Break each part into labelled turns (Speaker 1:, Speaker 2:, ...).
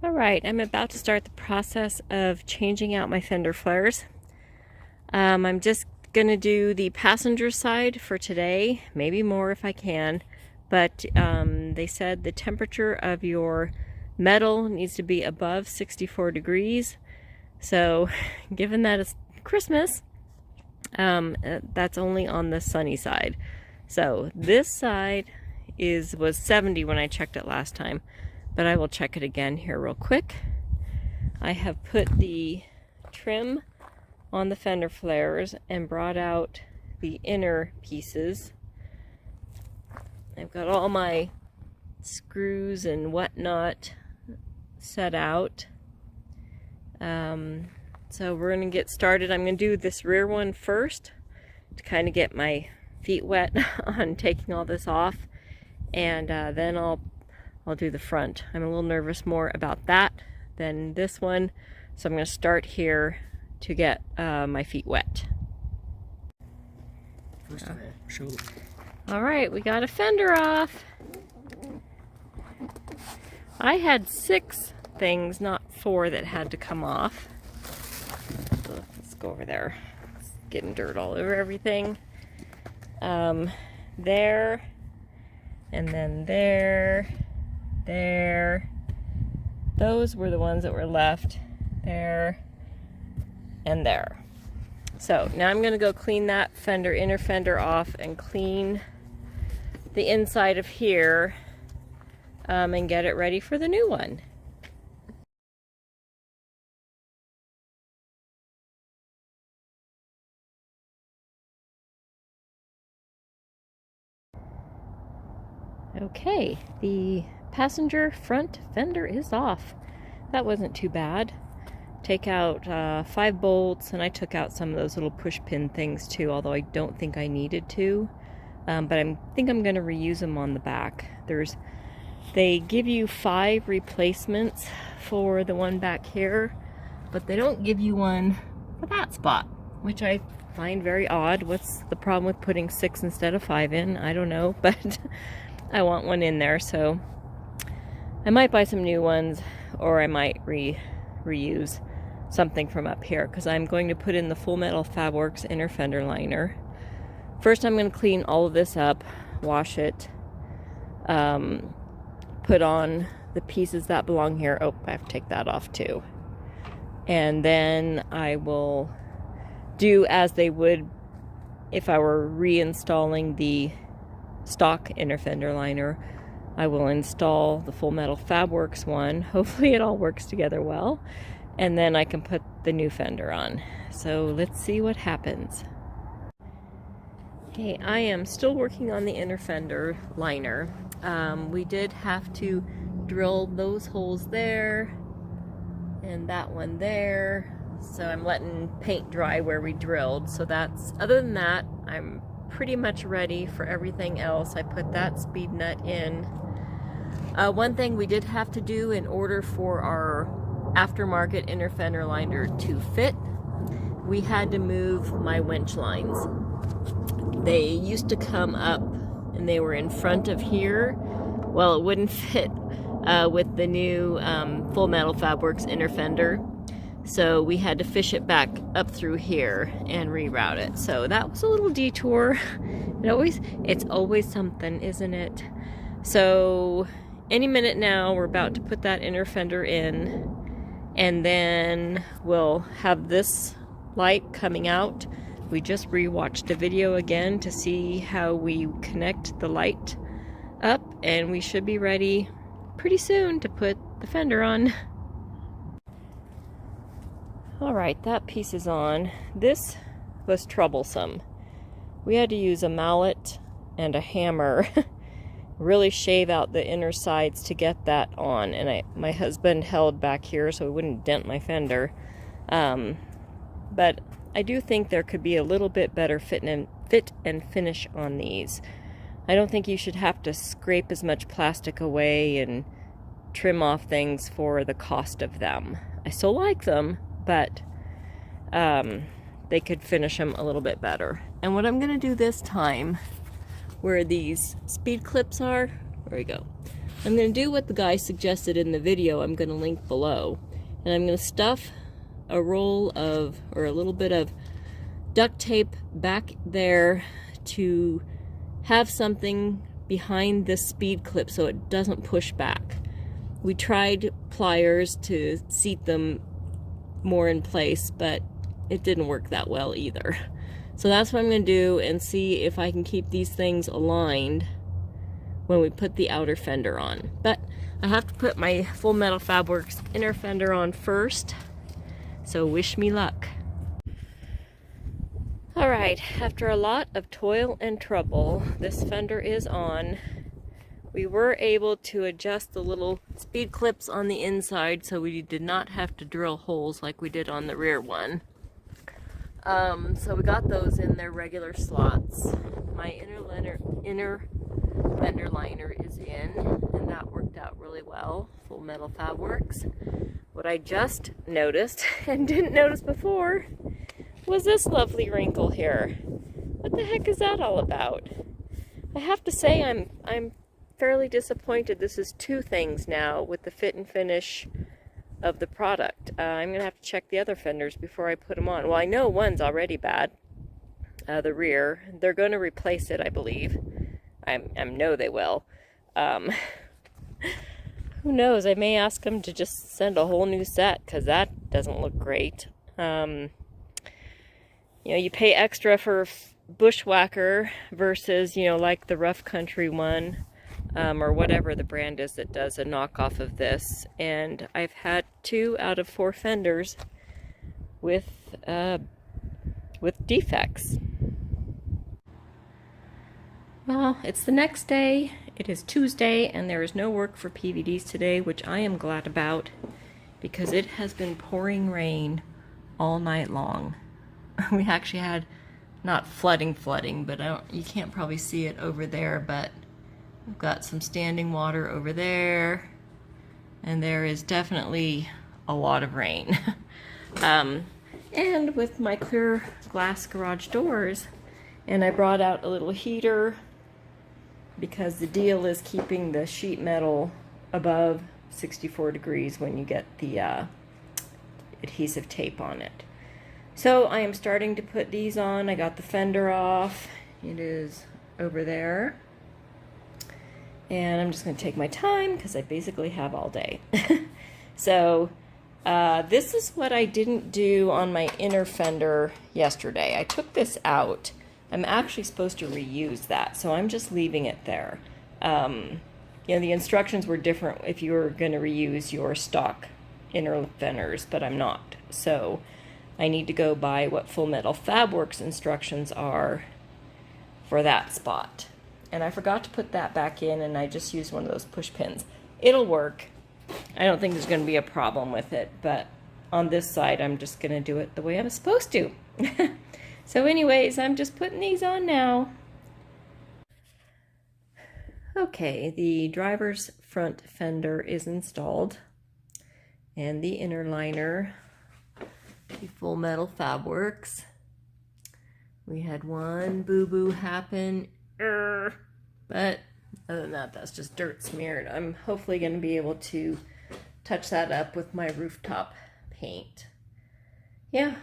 Speaker 1: Alright, I'm about to start the process of changing out my fender flares. I'm just going to do the passenger side for today, maybe more if I can, but they said the temperature of your metal needs to be above 64 degrees, so given that it's Christmas, that's only on the sunny side. So this side was 70 when I checked it last time. But I will check it again here real quick. I have put the trim on the fender flares and brought out the inner pieces. I've got all my screws and whatnot set out. So we're going to get started. I'm going to do this rear one first to kind of get my feet wet on taking all this off, and then I'll do the front. I'm a little nervous more about that than this one, so I'm going to start here to get my feet wet.
Speaker 2: First of all, show them.
Speaker 1: Alright, we got a fender off. I had 6 things, not 4, that had to come off. So let's go over there. It's getting dirt all over everything. There, and then there. Those were the ones that were left there and there. So now I'm going to go clean that inner fender off and clean the inside of here and get it ready for the new one. Okay, the passenger front fender is off. That wasn't too bad. Take out 5 bolts, and I took out some of those little push pin things too, although I don't think I needed to. But I think I'm going to reuse them on the back. They give you 5 replacements for the one back here, but they don't give you one for that spot, which I find very odd. What's the problem with putting 6 instead of 5 in? I don't know, but I want one in there, so I might buy some new ones, or I might reuse something from up here, because I'm going to put in the full Metal Fabworks inner fender liner. First, I'm going to clean all of this up, wash it, put on the pieces that belong here. Oh, I have to take that off too. And then I will do as they would if I were reinstalling the stock inner fender liner. I will install the full Metal Fabworks one. Hopefully it all works together well, and then I can put the new fender on. So let's see what happens. Okay, I am still working on the inner fender liner. We did have to drill those holes there and that one there, so I'm letting paint dry where we drilled. So that's, other than that, I'm pretty much ready for everything else. I put that speed nut in. One thing we did have to do in order for our aftermarket inner fender liner to fit, we had to move my winch lines. They used to come up and they were in front of here. Well, it wouldn't fit with the new full Metal Fabworks inner fender, so we had to fish it back up through here and reroute it. So that was a little detour. It's always something, isn't it? So any minute now we're about to put that inner fender in, and then we'll have this light coming out. We just rewatched the video again to see how we connect the light up, and we should be ready pretty soon to put the fender on. Alright, that piece is on. This was troublesome. We had to use a mallet and a hammer really shave out the inner sides to get that on, and my husband held back here so it wouldn't dent my fender. But I do think there could be a little bit better fit and finish on these. I don't think you should have to scrape as much plastic away and trim off things for the cost of them. I still like them, but they could finish them a little bit better. And what I'm going to do this time, where these speed clips are, there we go, I'm going to do what the guy suggested in the video I'm going to link below. And I'm going to stuff a roll of, or a little bit of duct tape back there to have something behind this speed clip so it doesn't push back. We tried pliers to seat them more in place, but it didn't work that well either. So that's what I'm going to do, and see if I can keep these things aligned when we put the outer fender on. But I have to put my Full Metal Fabworks inner fender on first, so wish me luck. Alright, after a lot of toil and trouble, this fender is on. We were able to adjust the little speed clips on the inside so we did not have to drill holes like we did on the rear one. So we got those in their regular slots. My inner fender liner is in, and that worked out really well. Full Metal Fabworks. What I just noticed, and didn't notice before, was this lovely wrinkle here. What the heck is that all about? I have to say I'm fairly disappointed. This is two things now with the fit and finish of the product. I'm going to have to check the other fenders before I put them on. Well, I know one's already bad. The rear. They're going to replace it, I believe. I know they will. Who knows? I may ask them to just send a whole new set, because that doesn't look great. You know, you pay extra for Bushwacker versus, you know, like the Rough Country one. Or whatever the brand is that does a knockoff of this, and I've had 2 out of 4 fenders with defects. Well, it's the next day. It is Tuesday, and there is no work for PVDs today, which I am glad about, because it has been pouring rain all night long. We actually had, not flooding, but you can't probably see it over there, but we've got some standing water over there, and there is definitely a lot of rain. And with my clear glass garage doors, and I brought out a little heater because the deal is keeping the sheet metal above 64 degrees when you get the adhesive tape on it. So I am starting to put these on. I got the fender off. It is over there. And I'm just going to take my time because I basically have all day. So this is what I didn't do on my inner fender yesterday. I took this out. I'm actually supposed to reuse that, so I'm just leaving it there. You know, the instructions were different if you were going to reuse your stock inner fenders, but I'm not. So I need to go by what Full Metal Fabworks instructions are for that spot. And I forgot to put that back in, and I just used one of those push pins. It'll work. I don't think there's going to be a problem with it, but on this side, I'm just going to do it the way I'm supposed to. So anyways, I'm just putting these on now. Okay, the driver's front fender is installed, and the inner liner, the Full Metal Fabworks. We had one boo-boo happen. But other than that, that's just dirt smeared. I'm hopefully going to be able to touch that up with my rooftop paint. Yeah,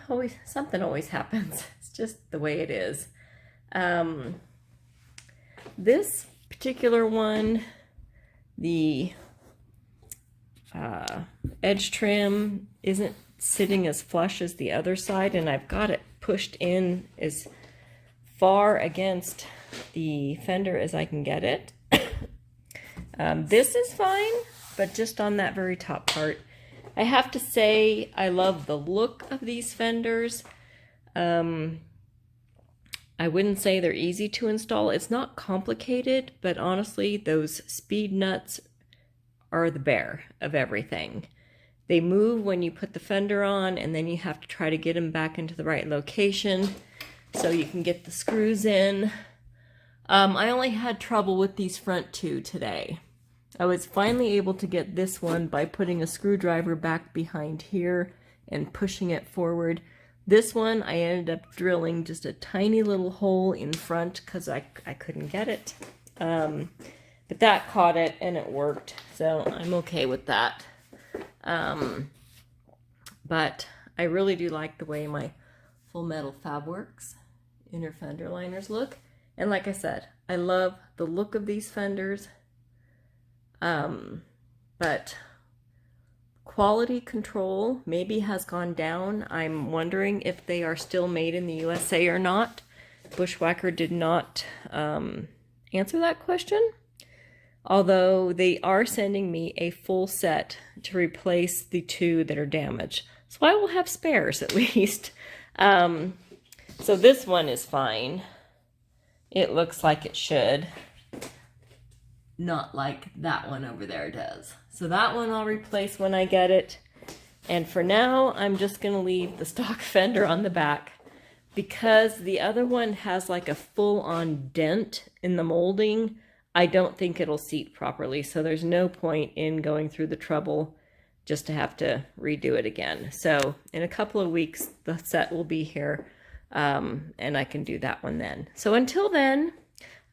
Speaker 1: something always happens. It's just the way it is. This particular one, the edge trim isn't sitting as flush as the other side, and I've got it pushed in as far against the fender as I can get it. This is fine, but just on that very top part. I have to say I love the look of these fenders. I wouldn't say they're easy to install. It's not complicated, but honestly, those speed nuts are the bear of everything. They move when you put the fender on, and then you have to try to get them back into the right location so you can get the screws in. I only had trouble with these front 2 today. I was finally able to get this one by putting a screwdriver back behind here and pushing it forward. This one, I ended up drilling just a tiny little hole in front because I couldn't get it. But that caught it and it worked, so I'm okay with that. But I really do like the way my full Metal Fabworks inner fender liners look. And like I said, I love the look of these fenders. But quality control maybe has gone down. I'm wondering if they are still made in the USA or not. Bushwacker did not answer that question. Although they are sending me a full set to replace the 2 that are damaged. So I will have spares at least. So this one is fine. It looks like it should. Not like that one over there does. So that one I'll replace when I get it. And for now, I'm just going to leave the stock fender on the back because the other one has like a full-on dent in the molding. I don't think it'll seat properly, so there's no point in going through the trouble just to have to redo it again. So in a couple of weeks, the set will be here, and I can do that one then. So until then,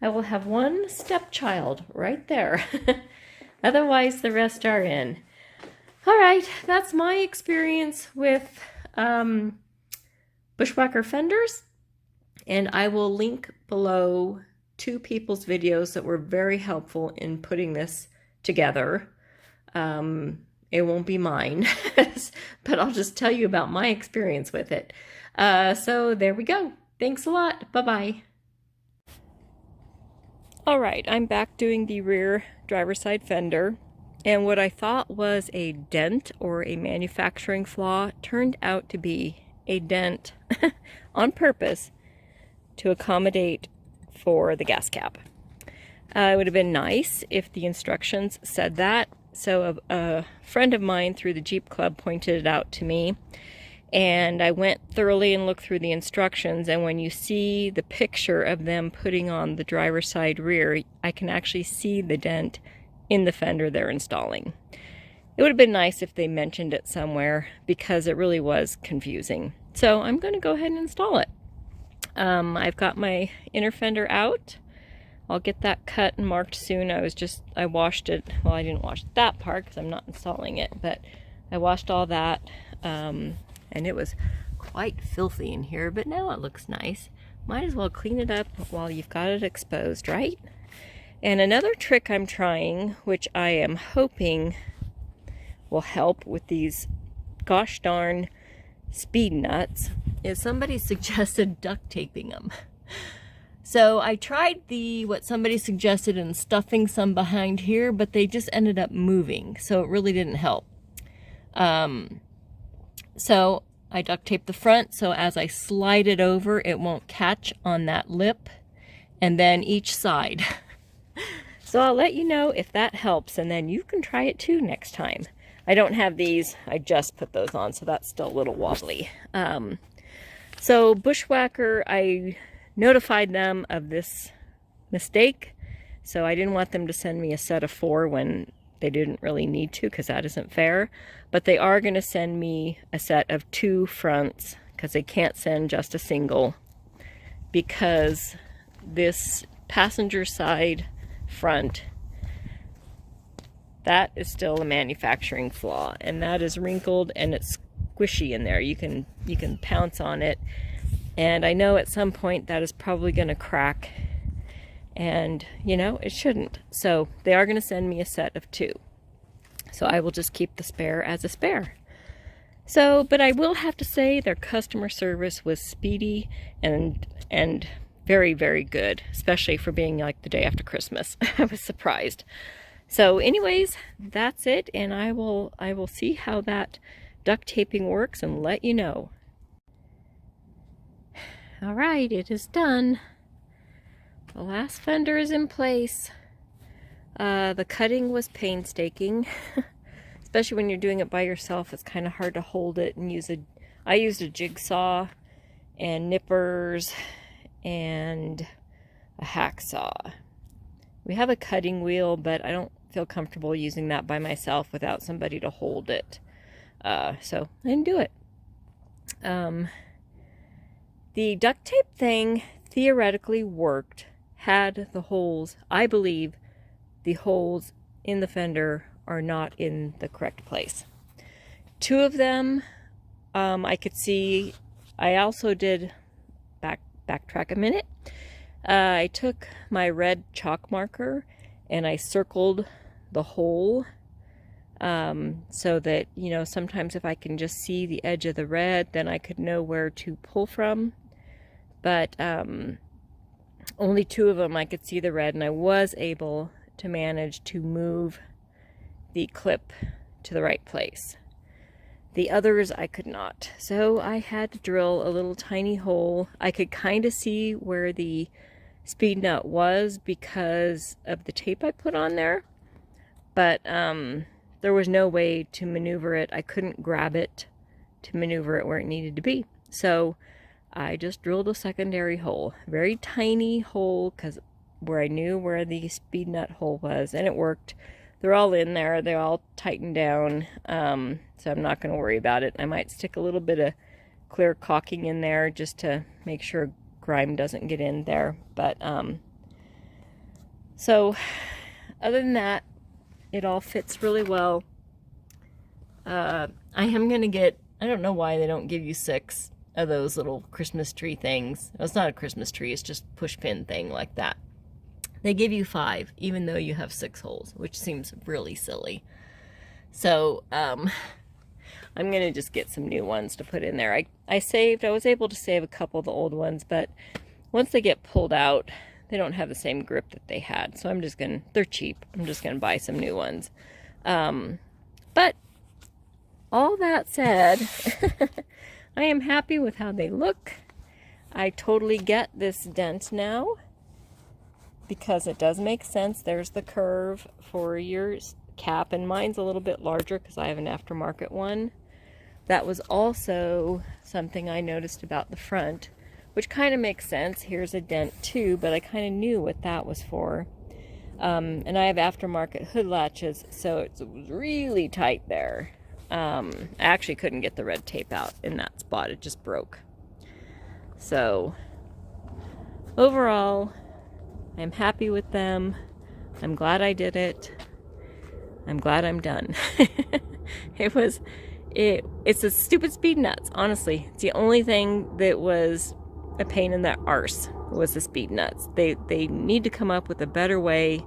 Speaker 1: I will have one stepchild right there. Otherwise, the rest are in. All right, that's my experience with Bushwacker fenders, and I will link below 2 people's videos that were very helpful in putting this together. It won't be mine, but I'll just tell you about my experience with it. So there we go. Thanks a lot. Bye-bye. All right, I'm back doing the rear driver's side fender, and what I thought was a dent or a manufacturing flaw turned out to be a dent on purpose to accommodate for the gas cap. It would have been nice if the instructions said that. So a friend of mine through the Jeep Club pointed it out to me, and I went thoroughly and looked through the instructions, and when you see the picture of them putting on the driver's side rear, I can actually see the dent in the fender they're installing. It would have been nice if they mentioned it somewhere because it really was confusing. So I'm going to go ahead and install it. I've got my inner fender out. I'll get that cut and marked soon. I washed it. Well, I didn't wash that part because I'm not installing it, but I washed all that. And it was quite filthy in here, but now it looks nice. Might as well clean it up while you've got it exposed, right? And another trick I'm trying, which I am hoping will help with these gosh darn speed nuts, is somebody suggested duct taping them. So I tried what somebody suggested and stuffing some behind here, but they just ended up moving, so it really didn't help. So I duct taped the front, so as I slide it over, it won't catch on that lip, and then each side. So I'll let you know if that helps, and then you can try it too next time. I don't have these, I just put those on, so that's still a little wobbly. So Bushwacker, I notified them of this mistake, so I didn't want them to send me a set of 4 when they didn't really need to, because that isn't fair. But they are going to send me a set of 2 fronts, because they can't send just a single, because this passenger side front, that is still a manufacturing flaw, and that is wrinkled and it's squishy in there. You can pounce on it, and I know at some point that is probably going to crack, and you know, it shouldn't. So they are going to send me a set of 2, so I will just keep the spare as a spare. So, but I will have to say their customer service was speedy and very, very good, especially for being like the day after Christmas. I was surprised. So anyways, that's it, and I will see how that duct taping works and let you know. All right, it is done. The last fender is in place. The cutting was painstaking, especially when you're doing it by yourself. It's kind of hard to hold it and I used a jigsaw and nippers and a hacksaw. We have a cutting wheel, but I don't feel comfortable using that by myself without somebody to hold it. So I didn't do it. The duct tape thing theoretically worked, had the holes, I believe, the holes in the fender are not in the correct place. 2 of them I could see. I also did backtrack a minute. I took my red chalk marker and I circled the hole so that, you know, sometimes if I can just see the edge of the red, then I could know where to pull from. But only 2 of them I could see the red, and I was able to manage to move the clip to the right place. The others I could not. So I had to drill a little tiny hole. I could kind of see where the speed nut was because of the tape I put on there, but there was no way to maneuver it. I couldn't grab it to maneuver it where it needed to be. So I just drilled a secondary hole, very tiny hole, because where I knew where the speed nut hole was, and it worked. They're all in there. They're all tightened down, so I'm not going to worry about it. I might stick a little bit of clear caulking in there just to make sure grime doesn't get in there. But so other than that, it all fits really well. I am going to get, I don't know why they don't give you 6 of those little Christmas tree things. Well, it's not a Christmas tree, it's just push pin thing like that. They give you 5, even though you have 6 holes, which seems really silly. So, I'm going to just get some new ones to put in there. I was able to save a couple of the old ones, but once they get pulled out, they don't have the same grip that they had. So they're cheap. I'm just going to buy some new ones. But all that said, I am happy with how they look. I totally get this dent now, because it does make sense. There's the curve for your cap, and mine's a little bit larger because I have an aftermarket one. That was also something I noticed about the front, which kind of makes sense. Here's a dent too, but I kind of knew what that was for. And I have aftermarket hood latches, so it was really tight there. I actually couldn't get the red tape out in that spot. It just broke. So overall, I'm happy with them. I'm glad I did it. I'm glad I'm done. It's a stupid speed nuts, honestly. It's the only thing that was a pain in the arse was the speed nuts. They need to come up with a better way,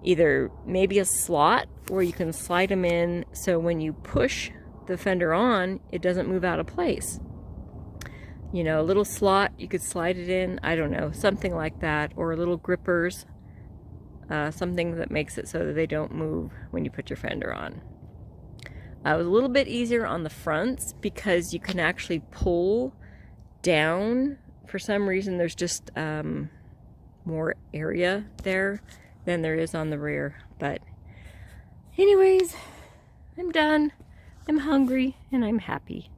Speaker 1: either maybe a slot where you can slide them in so when you push the fender on, it doesn't move out of place. You know, a little slot, you could slide it in, I don't know, something like that, or little grippers, something that makes it so that they don't move when you put your fender on. It was a little bit easier on the fronts because you can actually pull down. For some reason, there's just more area there than there is on the rear. But anyways, I'm done. I'm hungry and I'm happy.